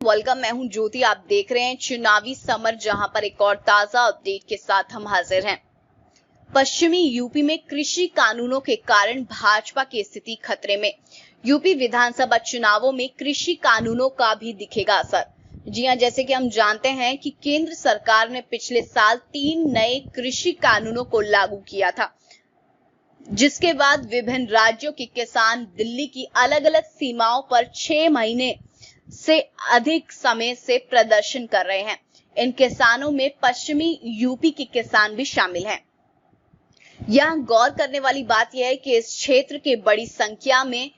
Welcome, मैं हूं ज्योति। आप देख रहे हैं चुनावी समर, जहां पर एक और ताजा अपडेट के साथ हम हाजिर हैं। पश्चिमी यूपी में कृषि कानूनों के कारण भाजपा की स्थिति खतरे में। यूपी विधानसभा चुनावों में कृषि कानूनों का भी दिखेगा असर। जी हां, जैसे कि हम जानते हैं कि केंद्र सरकार ने पिछले साल 3 नए कृषि कानूनों को लागू किया था, जिसके बाद विभिन्न राज्यों के किसान दिल्ली की अलग अलग सीमाओं पर 6 महीने से अधिक समय से प्रदर्शन कर रहे हैं। इन किसानों में पश्चिमी यूपी के किसान भी शामिल हैं। यहां गौर करने वाली बात यह है कि इस क्षेत्र के बड़ी संख्या में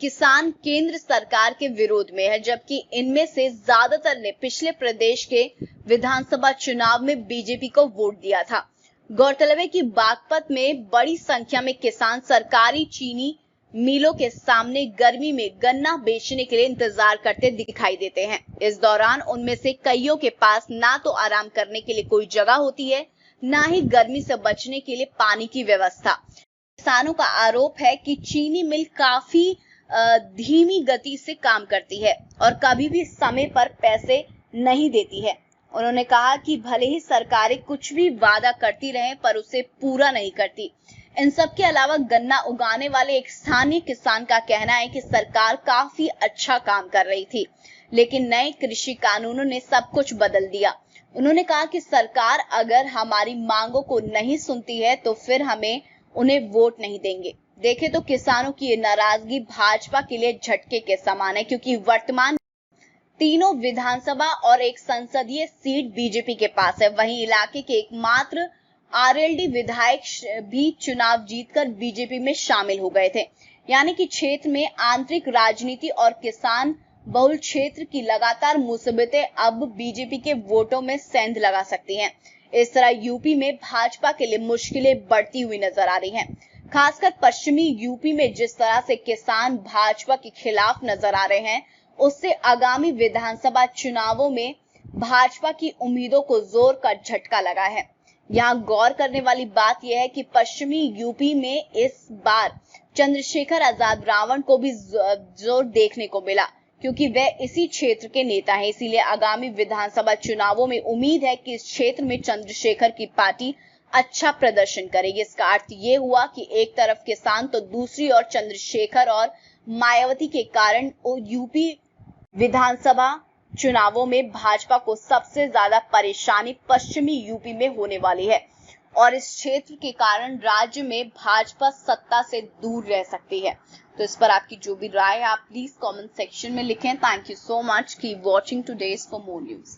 किसान केंद्र सरकार के विरोध में है, जबकि इनमें से ज्यादातर ने पिछले प्रदेश के विधानसभा चुनाव में बीजेपी को वोट दिया था। गौरतलब है कि बागपत में बड़ी संख्या में किसान सरकारी चीनी मिलों के सामने गर्मी में गन्ना बेचने के लिए इंतजार करते दिखाई देते हैं। इस दौरान उनमें से कईयों के पास ना तो आराम करने के लिए कोई जगह होती है, ना ही गर्मी से बचने के लिए पानी की व्यवस्था। किसानों का आरोप है कि चीनी मिल काफी धीमी गति से काम करती है और कभी भी समय पर पैसे नहीं देती है। उन्होंने कहा कि भले ही सरकारें कुछ भी वादा करती रहें, पर उसे पूरा नहीं करती। इन सब के अलावा गन्ना उगाने वाले एक स्थानीय किसान का कहना है कि सरकार काफी अच्छा काम कर रही थी, लेकिन नए कृषि कानूनों ने सब कुछ बदल दिया। उन्होंने कहा कि सरकार अगर हमारी मांगों को नहीं सुनती है तो फिर हमें उन्हें वोट नहीं देंगे। देखें तो किसानों की ये नाराजगी भाजपा के लिए झटके के समान है, क्योंकि वर्तमान तीनों विधानसभा और एक संसदीय सीट बीजेपी के पास है। वहीं इलाके के एकमात्र आरएलडी विधायक भी चुनाव जीतकर बीजेपी में शामिल हो गए थे। यानी कि क्षेत्र में आंतरिक राजनीति और किसान बहुल क्षेत्र की लगातार मुसीबतें अब बीजेपी के वोटों में सेंध लगा सकती हैं। इस तरह यूपी में भाजपा के लिए मुश्किलें बढ़ती हुई नजर आ रही हैं। खासकर पश्चिमी यूपी में जिस तरह से किसान भाजपा के खिलाफ नजर आ रहे हैं, उससे आगामी विधानसभा चुनावों में भाजपा की उम्मीदों को जोर का झटका लगा है। यहाँ गौर करने वाली बात यह है कि पश्चिमी यूपी में इस बार चंद्रशेखर आजाद रावण को भी जोर देखने को मिला, क्योंकि वह इसी क्षेत्र के नेता हैं। इसीलिए आगामी विधानसभा चुनावों में उम्मीद है कि इस क्षेत्र में चंद्रशेखर की पार्टी अच्छा प्रदर्शन करेगी। इसका अर्थ ये हुआ कि एक तरफ किसान तो दूसरी ओर चंद्रशेखर और मायावती के कारण यूपी विधानसभा चुनावों में भाजपा को सबसे ज्यादा परेशानी पश्चिमी यूपी में होने वाली है और इस क्षेत्र के कारण राज्य में भाजपा सत्ता से दूर रह सकती है। तो इस पर आपकी जो भी राय है आप प्लीज कमेंट सेक्शन में लिखें। Thank you so much. Keep watching today's for more news.